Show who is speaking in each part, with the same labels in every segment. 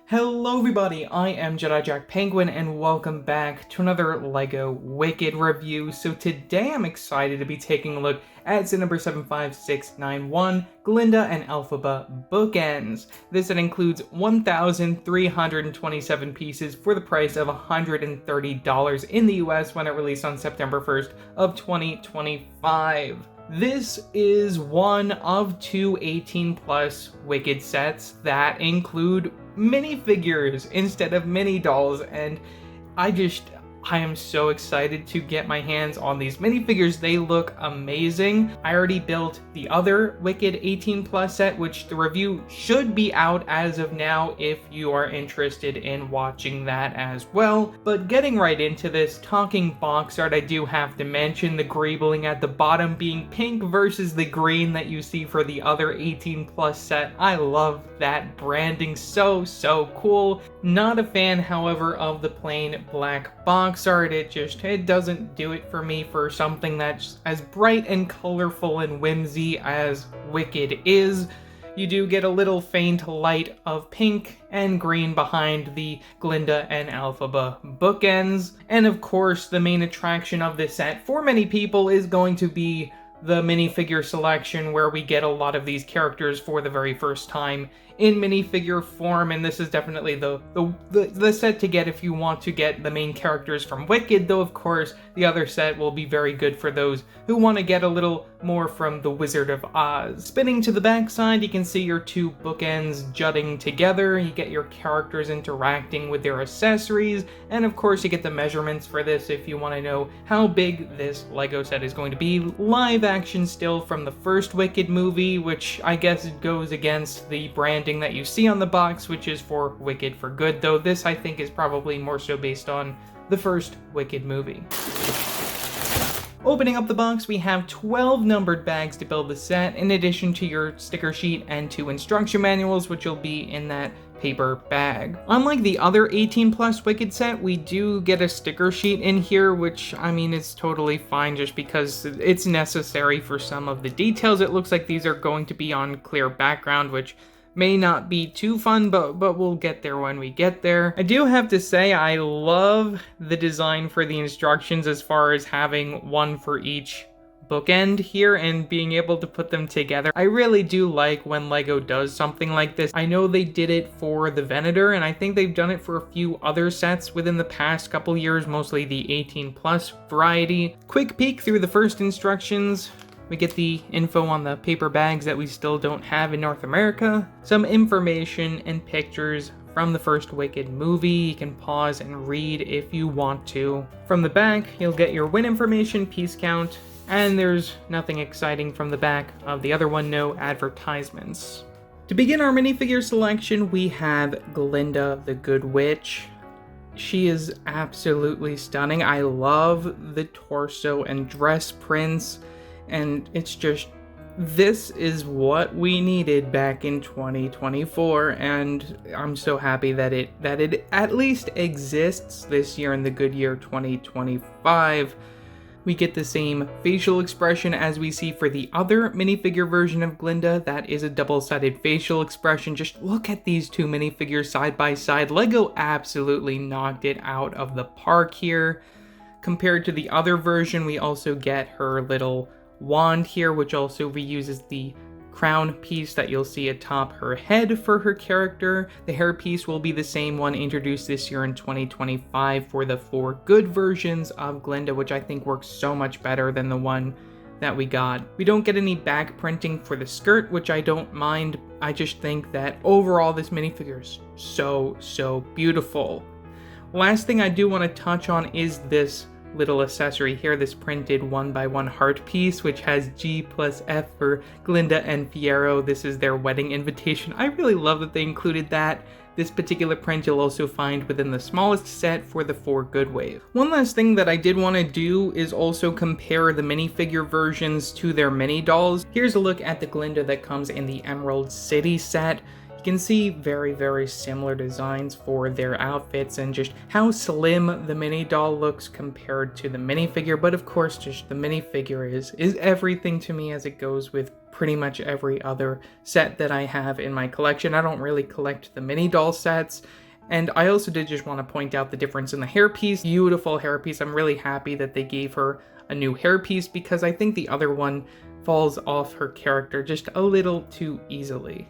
Speaker 1: Hello everybody, I am Jedi Jack Penguin and welcome back to another LEGO Wicked review. So today I'm excited to be taking a look at set number 75691, Glinda and Elphaba Bookends. This set includes 1,327 pieces for the price of $130 in the US when it released on September 1st of 2025. This is one of two 18+ Wicked sets that include minifigures instead of mini dolls, and I am so excited to get my hands on these minifigures. They look amazing. I already built the other Wicked 18+ set, which the review should be out as of now if you are interested in watching that as well. But getting right into this, talking box art, I do have to mention the greebling at the bottom being pink versus the green that you see for the other 18+ set. I love that branding, so cool. Not a fan, however, of the plain black box art. It doesn't do it for me for something that's as bright and colorful and whimsy as Wicked is. You do get a little faint light of pink and green behind the Glinda and Elphaba Bookends. And of course, the main attraction of this set for many people is going to be the minifigure selection, where we get a lot of these characters for the very first time in minifigure form, and this is definitely the set to get if you want to get the main characters from Wicked, though of course the other set will be very good for those who want to get a little more from the Wizard of Oz. Spinning to the back side, you can see your two bookends jutting together. You get your characters interacting with their accessories, and of course you get the measurements for this if you want to know how big this LEGO set is going to be. Live action still from the first Wicked movie, which I guess goes against the branding that you see on the box, which is for Wicked for Good, though this I think is probably more so based on the first Wicked movie. Opening up the box, we have 12 numbered bags to build the set, in addition to your sticker sheet and 2 instruction manuals, which will be in that paper bag. Unlike the other 18+ Wicked set, we do get a sticker sheet in here, which, I mean, is totally fine just because it's necessary for some of the details. It looks like these are going to be on clear background, which may not be too fun, but we'll get there when we get there. I do have to say I love the design for the instructions as far as having one for each bookend here and being able to put them together. I really do like when LEGO does something like this. I know they did it for the Venator, and I think they've done it for a few other sets within the past couple years, mostly the 18+ variety. Quick peek through the first instructions. We get the info on the paper bags that we still don't have in North America, some information and pictures from the first Wicked movie. You can pause and read if you want to. From the back, you'll get your win information, piece count, and there's nothing exciting from the back of the other one, no advertisements. To begin our minifigure selection, we have Glinda the Good Witch. She is absolutely stunning. I love the torso and dress prints. And it's just, this is what we needed back in 2024, and I'm so happy that it at least exists this year in the good year 2025. We get the same facial expression as we see for the other minifigure version of Glinda. That is a double-sided facial expression. Just look at these two minifigures side by side. LEGO absolutely knocked it out of the park here. Compared to the other version, we also get her little wand here, which also reuses the crown piece that you'll see atop her head for her character. The hair piece will be the same one introduced this year in 2025 for the 4 good versions of Glinda, which I think works so much better than the one that we got. We don't get any back printing for the skirt, which I don't mind. I just think that overall this minifigure is so beautiful. Last thing I do want to touch on is this little accessory here, this printed 1x1 heart piece, which has G+F for Glinda and Fiyero. This is their wedding invitation. I really love that they included that. This particular print you'll also find within the smallest set for the 4 good wave. One last thing that I did want to do is also compare the minifigure versions to their mini dolls. Here's a look at the Glinda that comes in the Emerald City set. can see very, very similar designs for their outfits and just how slim the mini doll looks compared to the minifigure. But of course, just the minifigure is everything to me, as it goes with pretty much every other set that I have in my collection. I don't really collect the mini doll sets. And I also did just want to point out the difference in the hairpiece. Beautiful hairpiece. I'm really happy that they gave her a new hairpiece, because I think the other one falls off her character just a little too easily.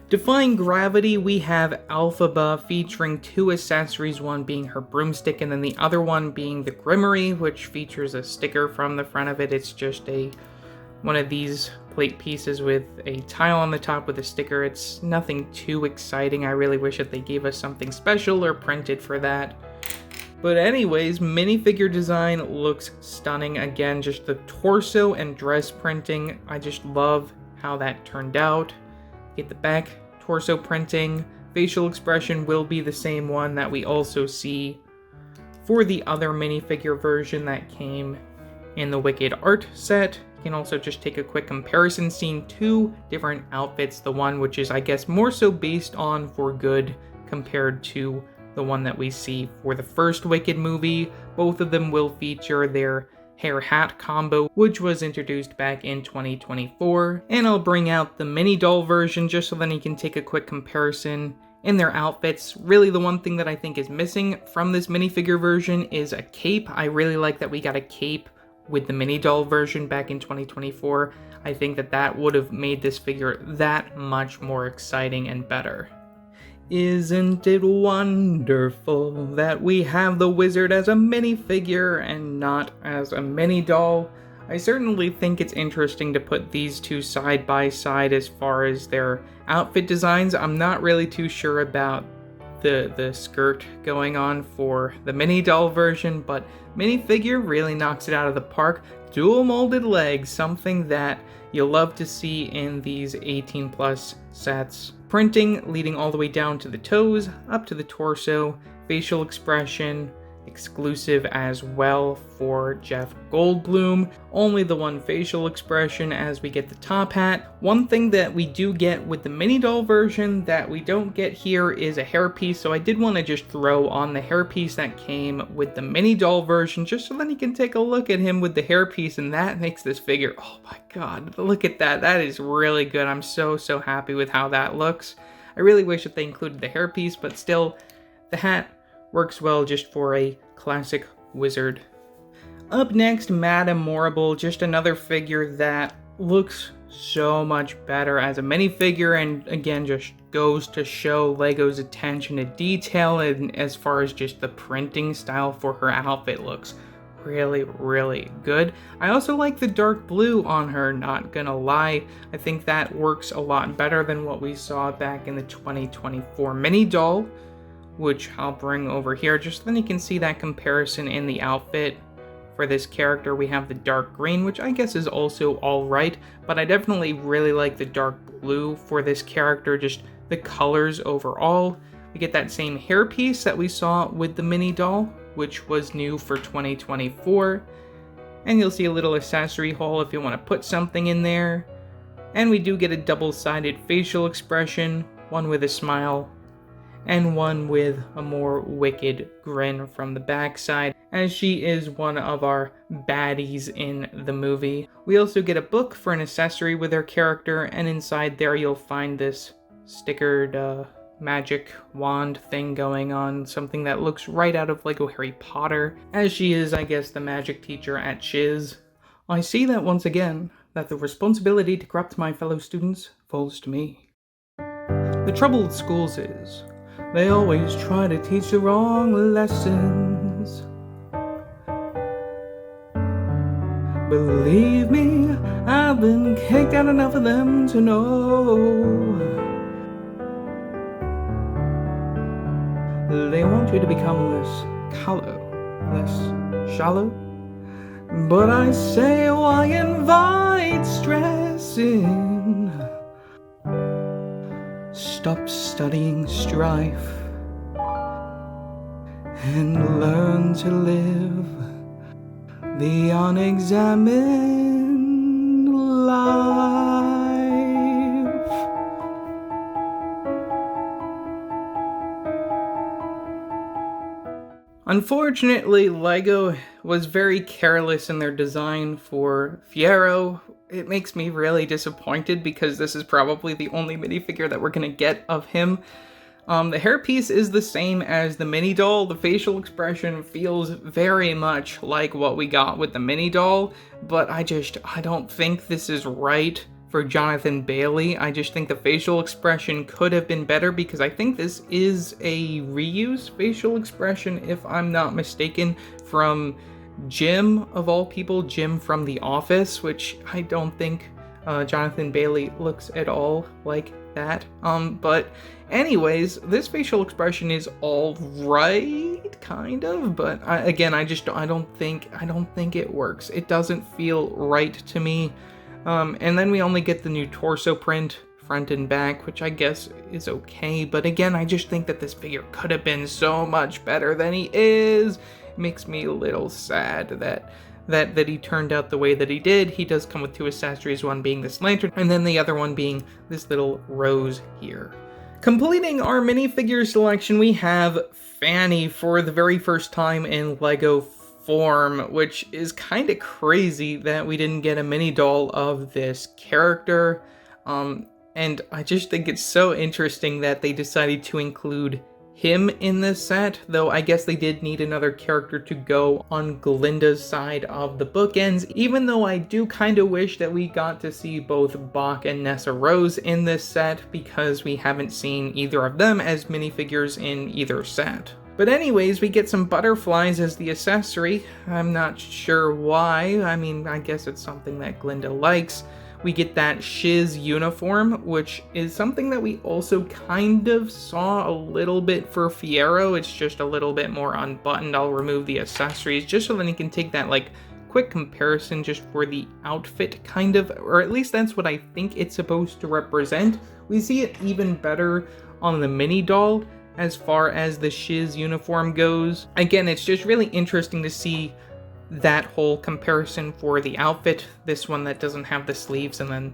Speaker 1: Defying gravity, we have Elphaba featuring 2 accessories, one being her broomstick and then the other one being the Grimoire, which features a sticker from the front of it. It's just one of these plate pieces with a tile on the top with a sticker. It's nothing too exciting. I really wish that they gave us something special or printed for that. But anyways, minifigure design looks stunning. Again, just the torso and dress printing, I just love how that turned out. Get the back torso printing. Facial expression will be the same one that we also see for the other minifigure version that came in the Wicked art set. You can also just take a quick comparison, seeing 2 different outfits. The one which is, I guess, more so based on For Good compared to the one that we see for the first Wicked movie. Both of them will feature their hair hat combo, which was introduced back in 2024. And I'll bring out the mini doll version just so then you can take a quick comparison in their outfits. Really, the one thing that I think is missing from this minifigure version is a cape. I really like that we got a cape with the mini doll version back in 2024. I think that that would have made this figure that much more exciting and better. Isn't it wonderful that we have the wizard as a minifigure and not as a mini doll? I certainly think it's interesting to put these 2 side by side as far as their outfit designs. I'm not really too sure about the skirt going on for the mini doll version, but minifigure really knocks it out of the park. Dual molded legs, something that you'll love to see in these 18+ sets. Printing leading all the way down to the toes, up to the torso, facial expression, exclusive as well for Jeff Goldblum. Only the one facial expression as we get the top hat. One thing that we do get with the mini doll version that we don't get here is a hairpiece, so I did want to just throw on the hairpiece that came with the mini doll version, just so then you can take a look at him with the hairpiece, and that makes this figure, oh my god, look at that. That is really good. I'm so happy with how that looks. I really wish that they included the hairpiece, but still, the hat works well just for a classic wizard. Up next, Madame Morrible, just another figure that looks so much better as a minifigure, and again just goes to show LEGO's attention to detail, and as far as just the printing style for her outfit looks really good. I also like the dark blue on her, not gonna lie. I think that works a lot better than what we saw back in the 2024 mini doll, which I'll bring over here just so then you can see that comparison in the outfit. For this character, we have the dark green, which I guess is also alright, but I definitely really like the dark blue for this character, just the colors overall. We get that same hairpiece that we saw with the mini doll, which was new for 2024. And you'll see a little accessory hole if you want to put something in there. And we do get a double-sided facial expression, one with a smile, and one with a more wicked grin from the backside, as she is one of our baddies in the movie. We also get a book for an accessory with her character, and inside there you'll find this stickered magic wand thing going on, something that looks right out of LEGO Harry Potter, as she is, I guess, the magic teacher at Chiz. I see that once again, that the responsibility to corrupt my fellow students falls to me. The trouble with schools is, they always try to teach the wrong lessons. Believe me, I've been kicked out enough of them to know. They want you to become less callow, less shallow. But I say, why invite stress in? Stop studying strife and learn to live the unexamined life. Unfortunately, LEGO was very careless in their design for Fiyero. It makes me really disappointed because this is probably the only minifigure that we're gonna get of him. The hairpiece is the same as the mini doll. The facial expression feels very much like what we got with the mini doll, but I don't think this is right for Jonathan Bailey. I just think the facial expression could have been better because I think this is a reuse facial expression, if I'm not mistaken, from Jim, of all people, Jim from The Office, which I don't think Jonathan Bailey looks at all like that. But anyways, this facial expression is all right, kind of, but I don't think it works. It doesn't feel right to me. And then we only get the new torso print, front and back, which I guess is okay, but again, I just think that this figure could have been so much better than he is. It makes me a little sad that he turned out the way that he did. He does come with two accessories, one being this lantern, and then the other one being this little rose here. Completing our minifigure selection, we have Pfanne for the very first time in LEGO form, which is kind of crazy that we didn't get a mini doll of this character. And I just think it's so interesting that they decided to include him in this set, though I guess they did need another character to go on Glinda's side of the bookends, even though I do kind of wish that we got to see both Bach and Nessa Rose in this set, because we haven't seen either of them as minifigures in either set. But anyways, we get some butterflies as the accessory. I'm not sure why. I mean, I guess it's something that Glinda likes. We get that Shiz uniform, which is something that we also kind of saw a little bit for Fiyero. It's just a little bit more unbuttoned. I'll remove the accessories just so that you can take that like quick comparison just for the outfit, kind of, or at least that's what I think it's supposed to represent. We see it even better on the mini doll as far as the Shiz uniform goes. Again, it's just really interesting to see that whole comparison for the outfit. This one that doesn't have the sleeves, and then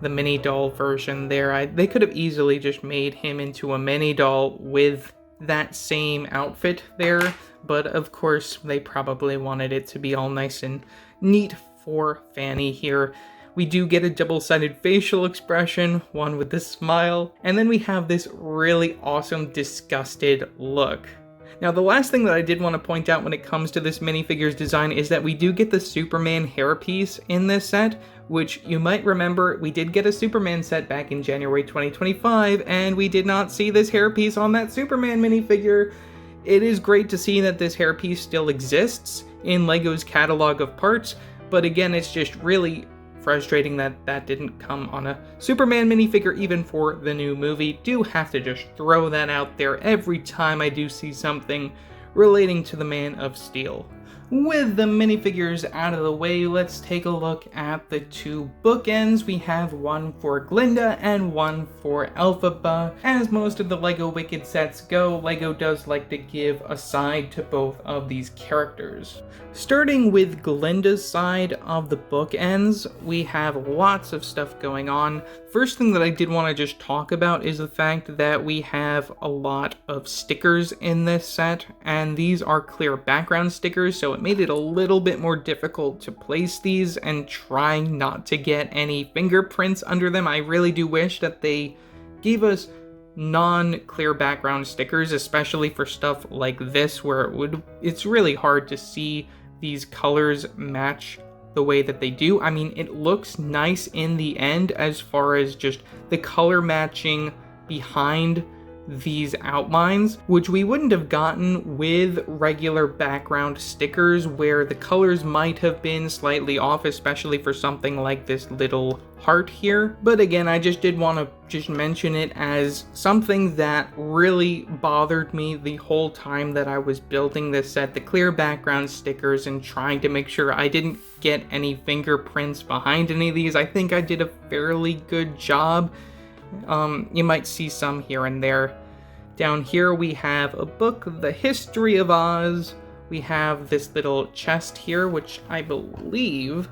Speaker 1: the mini doll version there. They could have easily just made him into a mini doll with that same outfit there, but of course they probably wanted it to be all nice and neat for Pfanne here. We do get a double-sided facial expression, one with this smile, and then we have this really awesome disgusted look. Now, the last thing that I did want to point out when it comes to this minifigure's design is that we do get the Superman hairpiece in this set, which you might remember we did get a Superman set back in January 2025, and we did not see this hairpiece on that Superman minifigure. It is great to see that this hairpiece still exists in LEGO's catalog of parts, but again, it's just really frustrating that that didn't come on a Superman minifigure even for the new movie. Do have to just throw that out there every time I do see something relating to the Man of Steel. With the minifigures out of the way, let's take a look at the two bookends. We have one for Glinda and one for Elphaba. As most of the LEGO Wicked sets go, LEGO does like to give a side to both of these characters. Starting with Glinda's side of the bookends, we have lots of stuff going on. First thing that I did want to just talk about is the fact that we have a lot of stickers in this set, and these are clear background stickers, so it made it a little bit more difficult to place these and trying not to get any fingerprints under them. I really do wish that they gave us non-clear background stickers, especially for stuff like this where it's really hard to see these colors match the way that they do. I mean, it looks nice in the end as far as just the color matching behind these outlines, which we wouldn't have gotten with regular background stickers where the colors might have been slightly off, especially for something like this little heart here. But again, I just did want to just mention it as something that really bothered me the whole time that I was building this set, the clear background stickers, and trying to make sure I didn't get any fingerprints behind any of these. I think I did a fairly good job. You might see some here and there. Down here we have a book, The History of Oz. We have this little chest here, which I believe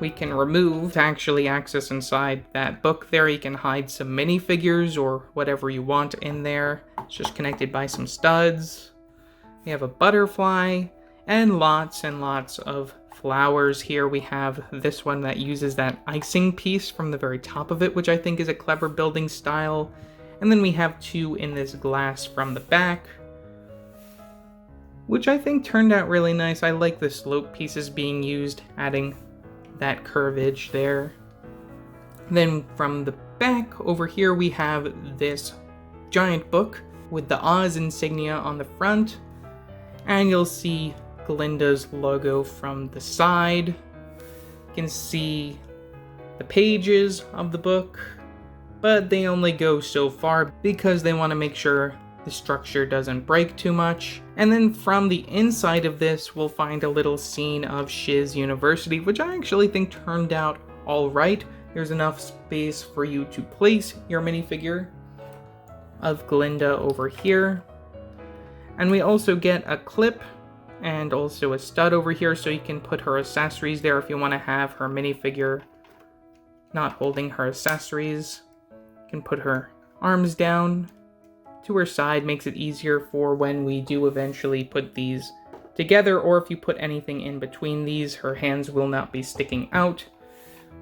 Speaker 1: we can remove to actually access inside that book there. You can hide some minifigures or whatever you want in there. It's just connected by some studs. We have a butterfly and lots of flowers here. We have this one that uses that icing piece from the very top of it, which I think is a clever building style. And then we have two in this glass from the back, which I think turned out really nice. I like the slope pieces being used, adding that curvage there. Then from the back over here, we have this giant book with the Oz insignia on the front. And you'll see Glinda's logo from the side. You can see the pages of the book, but they only go so far because they want to make sure the structure doesn't break too much. And then from the inside of this, we'll find a little scene of Shiz University, which I actually think turned out all right. There's enough space for you to place your minifigure of Glinda over here. And we also get a clip and also a stud over here, so you can put her accessories there if you want to have her minifigure not holding her accessories. You can put her arms down to her side, makes it easier for when we do eventually put these together, or if you put anything in between these, her hands will not be sticking out.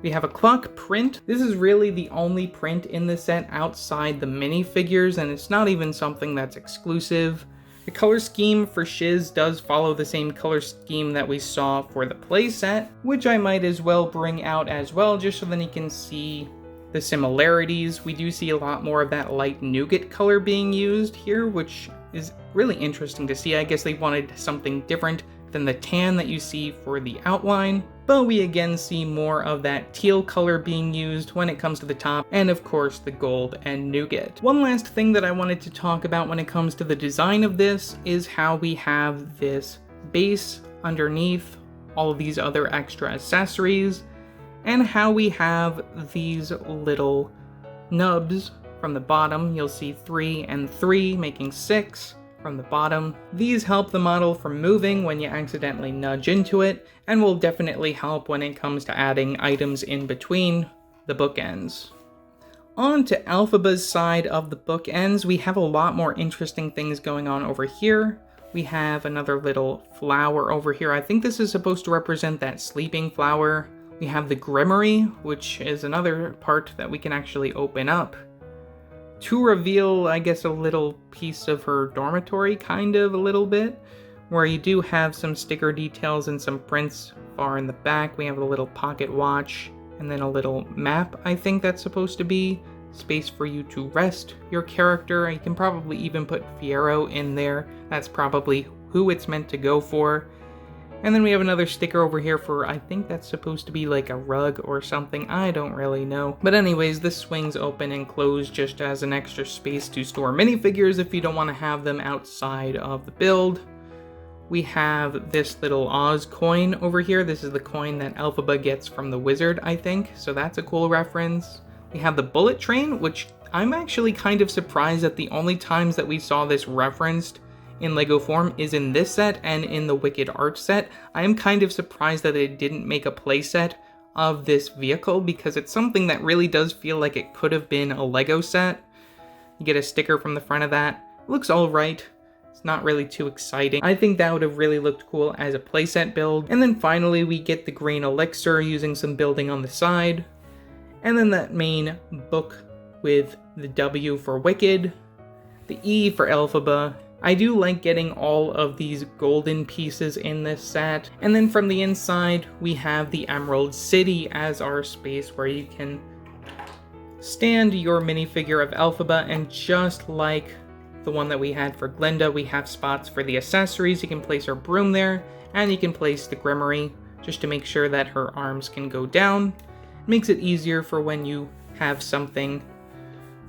Speaker 1: We have a clock print. This is really the only print in the set outside the minifigures, and it's not even something that's exclusive. The color scheme for Shiz does follow the same color scheme that we saw for the playset, which I might as well bring out as well, just so then you can see the similarities. We do see a lot more of that light nougat color being used here, which is really interesting to see. I guess they wanted something different than the tan that you see for the outline, but we again see more of that teal color being used when it comes to the top, and of course the gold and nougat. One last thing that I wanted to talk about when it comes to the design of this is how we have this base underneath all of these other extra accessories, and how we have these little nubs from the bottom. You'll see 3 and 3 making 6 from the bottom. These help the model from moving when you accidentally nudge into it, and will definitely help when it comes to adding items in between the bookends. On to Elphaba's side of the bookends, we have a lot more interesting things going on over here. We have another little flower over here. I think this is supposed to represent that sleeping flower. We have the Grimory, which is another part that we can actually open up to reveal, I guess, a little piece of her dormitory, kind of, a little bit, where you do have some sticker details and some prints far in the back. We have a little pocket watch, and then a little map, I think that's supposed to be. Space for you to rest your character. You can probably even put Fiyero in there. That's probably who it's meant to go for. And then we have another sticker over here for, I think that's supposed to be like a rug or something, I don't really know. But anyways, this swings open and closed just as an extra space to store minifigures if you don't want to have them outside of the build. We have this little Oz coin over here. This is the coin that Elphaba gets from the wizard, I think, so that's a cool reference. We have the bullet train, which I'm actually kind of surprised that the only times that we saw this referenced in LEGO form is in this set and in the Wicked Art set. I am kind of surprised that they didn't make a playset of this vehicle, because it's something that really does feel like it could have been a LEGO set. You get a sticker from the front of that. It looks alright. It's not really too exciting. I think that would have really looked cool as a playset build. And then finally we get the green elixir using some building on the side. And then that main book with the W for Wicked, the E for Elphaba. I do like getting all of these golden pieces in this set. And then from the inside, we have the Emerald City as our space where you can stand your minifigure of Elphaba, and just like the one that we had for Glinda, we have spots for the accessories. You can place her broom there, and you can place the Grimory just to make sure that her arms can go down. It makes it easier for when you have something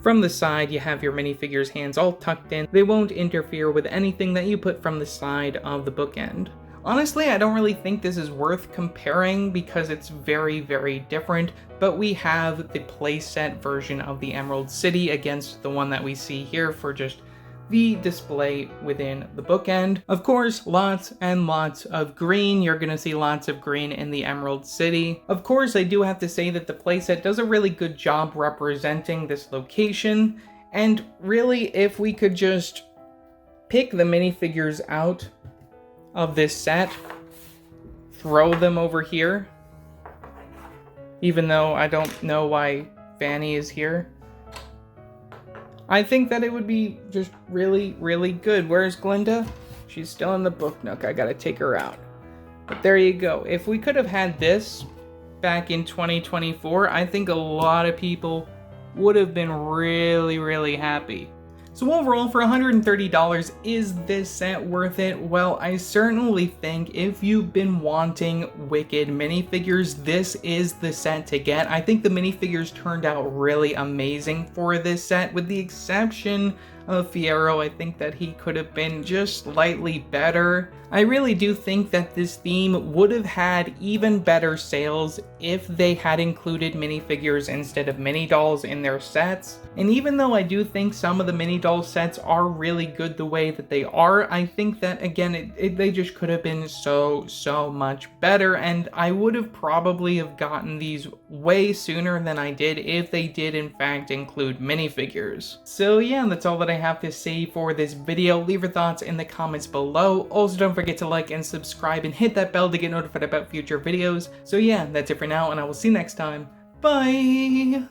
Speaker 1: from the side. You have your minifigure's hands all tucked in. They won't interfere with anything that you put from the side of the bookend. Honestly, I don't really think this is worth comparing because it's very, very different, but we have the playset version of the Emerald City against the one that we see here for just the display within the bookend. Of course, lots and lots of green. You're gonna see lots of green in the Emerald City. Of course, I do have to say that the playset does a really good job representing this location, and really, if we could just pick the minifigures out of this set, throw them over here, even though I don't know why Pfanne is here. I think that it would be just really, really good. Where's Glinda? She's still in the book nook. I gotta take her out. But there you go. If we could have had this back in 2024, I think a lot of people would have been really, really happy. So overall, for $130, is this set worth it? Well, I certainly think if you've been wanting Wicked minifigures, this is the set to get. I think the minifigures turned out really amazing for this set, with the exception of Fiyero. I think that he could have been just slightly better. I really do think that this theme would have had even better sales if they had included minifigures instead of mini dolls in their sets. And even though I do think some of the mini doll sets are really good the way that they are, I think that again, they just could have been so much better, and I would have probably have gotten these way sooner than I did if they did in fact include minifigures. So yeah, that's all that I have to say for this video. Leave your thoughts in the comments below. Also, don't forget to like and subscribe and hit that bell to get notified about future videos. So yeah, that's it for now, and I will see you next time. Bye!